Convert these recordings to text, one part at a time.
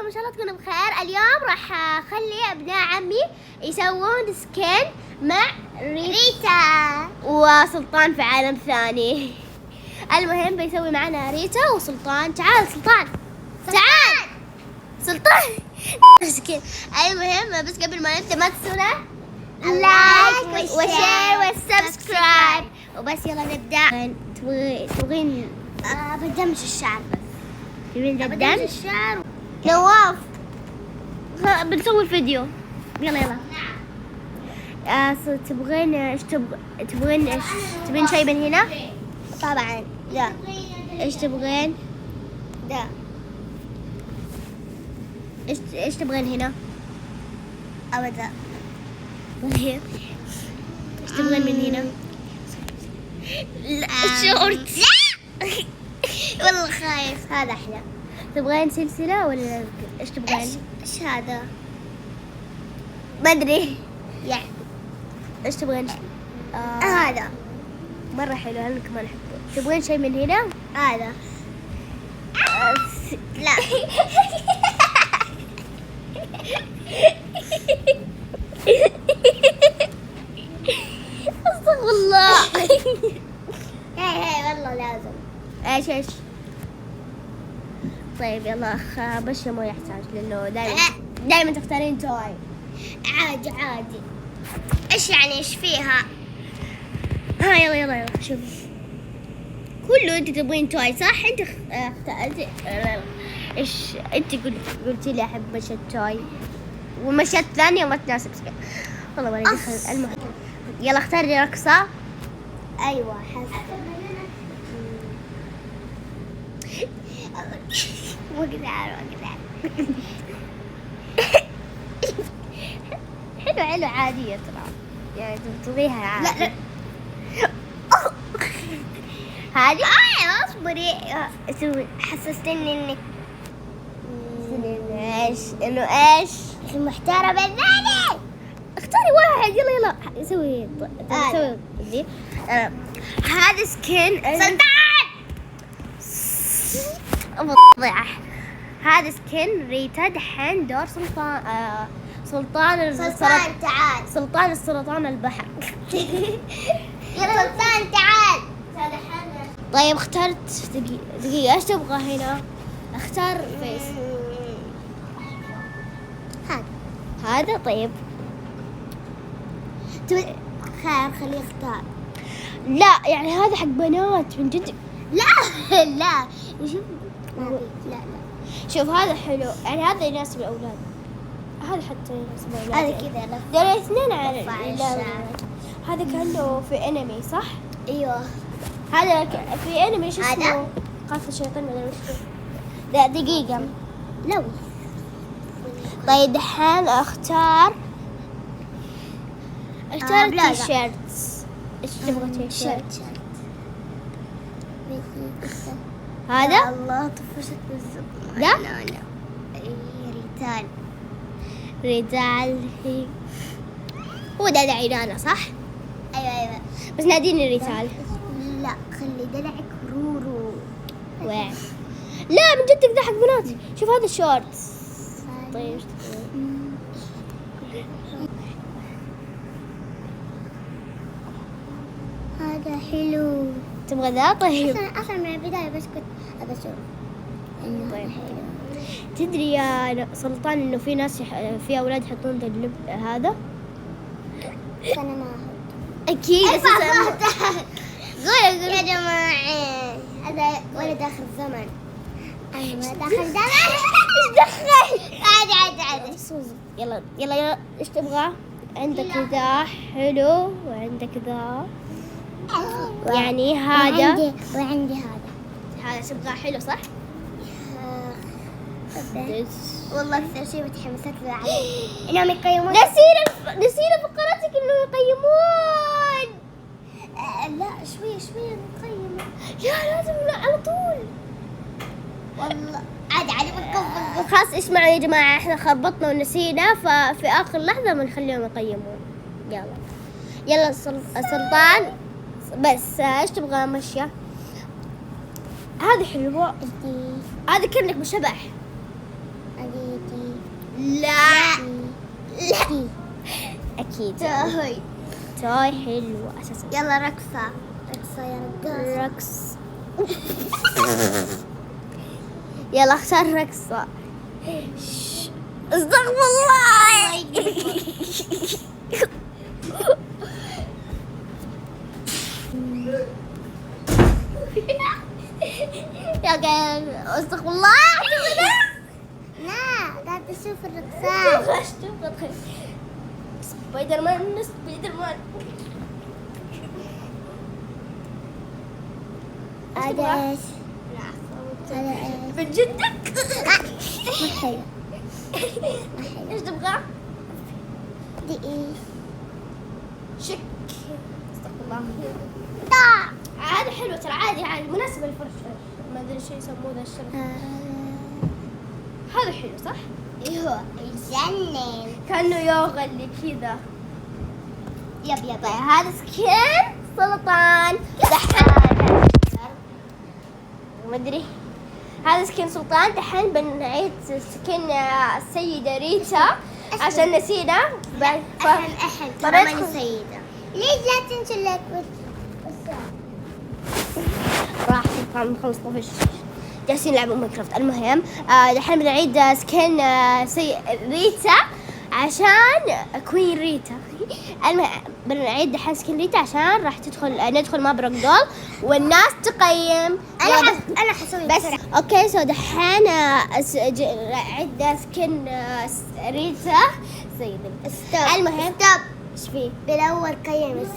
إن شاء الله تكونوا بخير. اليوم راح أخلي أبناء عمي يسوون سكين مع ريتا وسلطان في عالم ثاني. المهم بيسوي معنا ريتا وسلطان. تعال سلطان، تعال سلطان. المهم بس قبل ما نبدأ ما تنسونا لايك وشير والسبسكرايب وبس. يلا نبدأ. تبغين بدمج الشعر بس؟ تبين بدمج الشعر؟ نواف بنسوي الفيديو. يلا تبغين ايش تبغين شيء من هنا؟ طبعا لا. ايش تبغين؟ ده ايش تبغين هنا؟ ابدا. طيب ايش تبغين من هنا؟ لا شورت. لا والله خايف. هذا احلى. تبغين سلسلة ولا ايش تبغين؟ ايش هذا؟ ما ادري يعني. ايش تبغين؟ هذا مرة حلو. هل كمان احبه؟ تبغين شيء من هنا؟ هذا لا. استغفر الله. هي والله لازم. ايش طيب يلا بس مو يحتاج لانه دائما تختارين توي. عادي. ايش يعني ايش فيها؟ ها يلا شوف. كله انت تبغين توي صح؟ انت ايش انت قلتي لي احب مشت توي ومشت ثانيه ما تناسب سكين. والله ما ادري. المهم يلا اختاري رقصه. ايوه وقدر حلو عادية ترى يعني تبغيها عادي. لا هذه اصبري. اسوي حسستني انك انه ايش محتارة بين ذلك. اختاري واحد. يلا سوي دي. هذا سكين سلطان. هذا سكين ريتا. دحين دور سلطان تعال. سلطان السرطان البحر. يا سلطان تعال. طيب اخترت. دقيقة ايش تبغى هنا؟ اختار فيس. هذا طيب خير خليه يختار. لا يعني هذا حق بنات من جد. لا شوف. لا شوف هذا حلو يعني هذا يناسب الأولاد. هذا حتى يناسب الأولاد. هذا كذا دول اثنين على هذا كأنه في انمي صح؟ ايوه هذا في انمي شو اسمه؟ قاتل الشيطان ولا وش؟ لا دقيقة. لو طيب دحين اختار التيشيرتس. ايش تبغى تيشيرت؟ هذا؟ الله طفشت بالزبط. لا ريتال هو ده عينانا صح؟ ايوه بس ناديني ريتال. لا خلي دلعك رورو. وين؟ لا من جد تقدح حق بناتي. شوف هذا الشورت. طيب هذا حلو. تبغى ذا؟ طيب اصلا من البدايه بس كنت ابى اشوف انه طيب حلو. تدري يا سلطان انه في ناس في اولاد يحطون اللب هذا؟ انا ما احط اكيد. قول يا جماعه هذا ولد اخر الزمن. ايوه داخل زمن. ايش دخل؟ عادي. يلا ايش تبغى؟ عندك ذا حلو وعندك ذا يعني هذا وعندي هذا تبغى حلو صح؟ والله أكثر شيء متحمسة له عليه إنهم يقيمون. نسينا فقرتك إنه يقيمون. لا شوي نقيم. لا لازم على طول. والله عادي بنكفل. خلاص اسمعوا يا جماعة إحنا خبطنا ونسينا ففي آخر لحظة بنخليهم يقيمون. يلا سلطان بس ايش تبغى مشيه؟ هذا حلو. هذا كأنك بشبح. لا لا أكيد توي حلو أساسا. يلا رقصة يا رقص. يلا اختار رقصة. استغفر الله. يا قال استغفر الله. لا قاعد اشوف الرقصات. سبايدر مان. هذا ايش؟ هذا ايش؟ من جدك؟ ما حلو. ايش تبغى؟ دي ايش؟ شك. استغفر الله. هذا حلو ترى، عادي مناسب للفرش. ما ادري شو يسموه ذا الشرف. هذا حلو صح؟ ايوه يجنن، كانه يوغا اللي كذا. يب هذا سكين سلطان. ما ادري هذا سكين سلطان. دحين بنعيد سكين السيدة ريتا عشان نسينا. احن طبعا السيدة. ليش لا تنسوا اللايك راح نخلص طفش جالسين نلعب ماينكرافت. المهم دحين بنعيد سكين ريتا عشان كوين ريتا. المهم بنعيد دحين سكين ريتا عشان راح ندخل مع بروك دول والناس تقيم. انا حسوي بس اوكي. سو دحين عيد سكين ريتا سيدي. المهم ايش فيه؟ بالاول قيم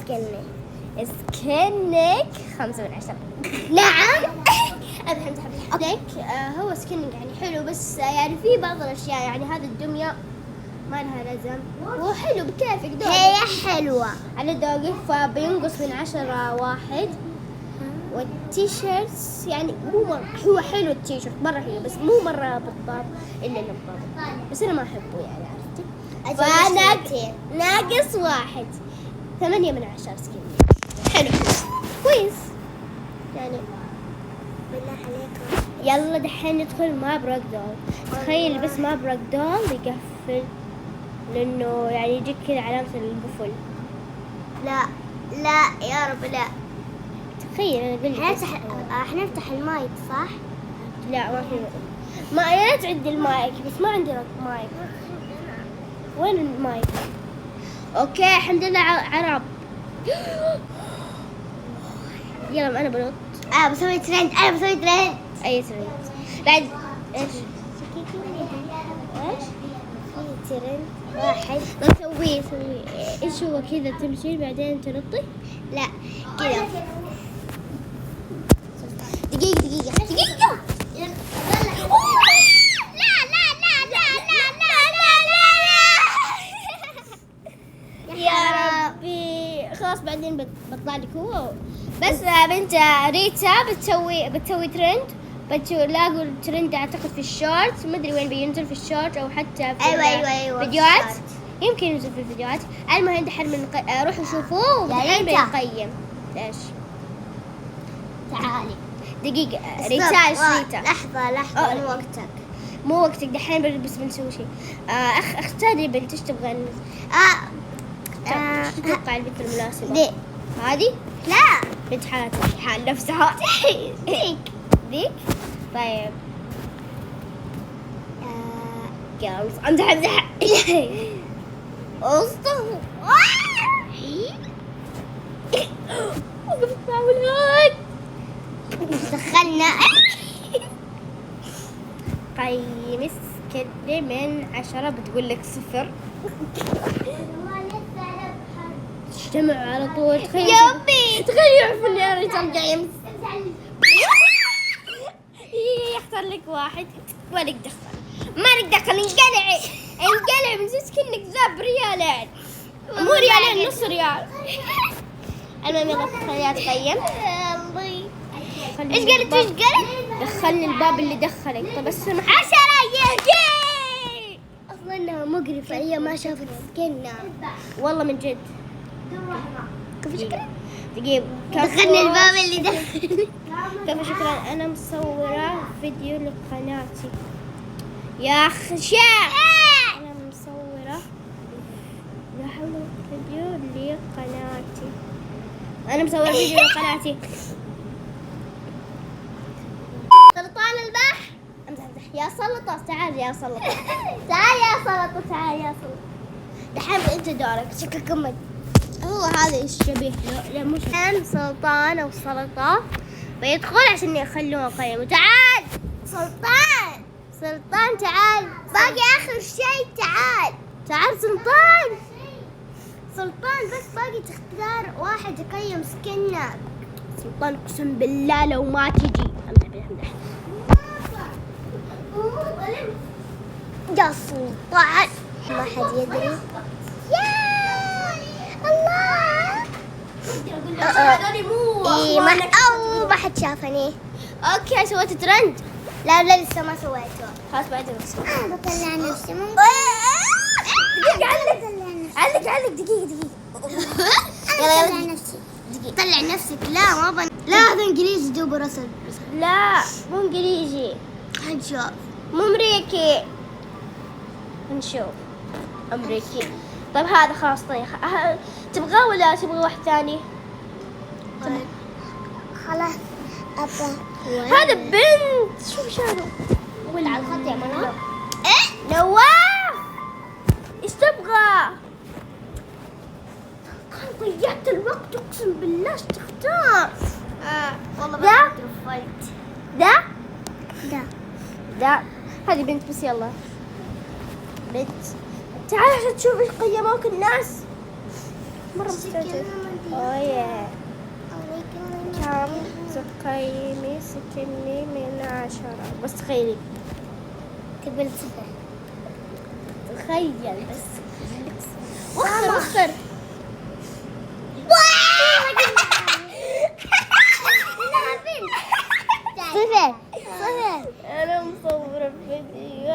سكنك 5 من 10. نعم. الحين تحب هو سكنك يعني حلو، بس يعني في بعض الاشياء يعني هذه الدميه ما لها لازم. هو حلو بكيفك دوقي. هي حلوه على دوقي، فبينقص من 10 واحد. والتيشيرت يعني مو مرة هو حلو. التيشيرت مرة حلو بس مو مرة بالضبط إلا بالضبط، بس أنا ما أحبه يعني عرفتي. فأنا ناقص 1. 8 من 10 سكين. حلو كويس يعني. بالله عليكم يلا دحين ندخل مع بروك دول. تخيل بس مع بروك دول يقفل، لأنه يعني يجيك كذا علامة القفل. لا يا رب لا. تخيل أنا حنفتح المايك صح؟ لا ما في ما يا ريت عندي المايك بس ما عندي مايك. وين المايك؟ اوكي الحمد لله عرب. يلا انا بنط. بسوي ترند. اي ترند بعد ايش في ترند واحد بسويه. ايش هو كذا تمشي بعدين تنطي؟ لا كذا. دقيقة يا ربي. خلاص بعدين بطلع لك هو بس. بنت ريتا بتسوي ترند. بتلاقوا الترند اعتقد في الشورت، ما ادري وين بينزل، في الشورت او حتى في أيوة فيديوهات. يمكن ينزل في الفيديوهات. المهم دحين روحوا شوفوه ودحين بنقيم. ليش؟ تعالي دقيقة ريتا. لحظة مو وقتك دحين بس بنسوي شيء. اختاري بنت ايش تبغى. ايش تتوقع البنت المناسبة؟ هذه؟ لا بنت حال نفسها. ذيك طيب. امزح. استغفر. وقفت معولات. دخلنا. قيم كده من 10 بتقول لك 0. اجتمع على طول. تخيل يعرف اني انا رجال جاي يختار لك واحد. ما لك دخل. انقلع من زي كأنك ذاب ريالين. مو ريالين، نص ريال. المهم يلا خليها تقيم. ايش قالت؟ دخلني الباب اللي دخلك. طب بس 10 يا اصلا انها مقرفة. هي ما شافت سكننا والله من جد. كيف شكرا؟ دقيقة دخلني الباب اللي دخل. كيف شكرا؟ انا مصورة فيديو لقناتي. يا خشاع. أنا مصورة فيديو لقناتي. أنا مصورة فيديو لقناتي. سلطان البحر. امزح يا سلطة، تعال يا سلطة. تعال يا سلطة، تعال يا سلطة. دحين انت دورك، شكلك كمل. هو هذا الشبيه له. لا مش الحين سلطان او سلطة بيدخل عشان يخلوه قيم. تعال سلطان، سلطان تعال، باقي اخر شيء. تعال تعال سلطان، سلطان بس باقي تختار واحد يقيم سكنك. سلطان اقسم بالله لو ما تجي. امزح يا سلطان، ما حد يدري. يا الله. إيه ما حد شافني. اوكي سويت ترند. لا لسه ما سويته. خلاص بعد نفسي. بطلع نفسي. دقيقة علق دقيقة. يلا طلع نفسي. طلع نفسك. لا ما بن. لا هذا انجليزي دوب رسل. لا مو انجليزي. هنشوف. مو امريكي. نشوف امريكي. طيب هذا خلاص. طيب تبغاه ولا تبغى واحد ثاني؟ خلاص ابا. هذا بنت. شوف شنو ولا على الخط يا منى. ايه نواف ايش تبغى؟ ضيعت الوقت اقسم بالله. ايش تختار؟ والله ده ده هذه بنت بس. يلا بنت تعال عشان تشوف ايش قيموك الناس. مرة مستعجل. اوه كم تقيمي سكني من 10؟ بس تخيلي قبل 0. تخيل بس. وخر صفر. أنا مصورة فيديو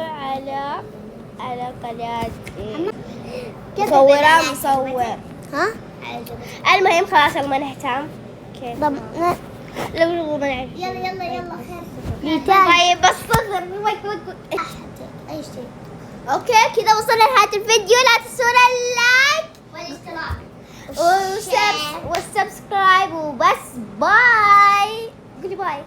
على قناتي. مصور. ها؟ المهم خلاص ما نهتم. كيف؟ لو ما نعرف. يلا خير. طيب بس صغر. اي شيء. اوكي كذا وصلنا لنهاية الفيديو. لا تنسونا اللايك والاشتراك والسبسكرايب وبس. باي. قولي باي.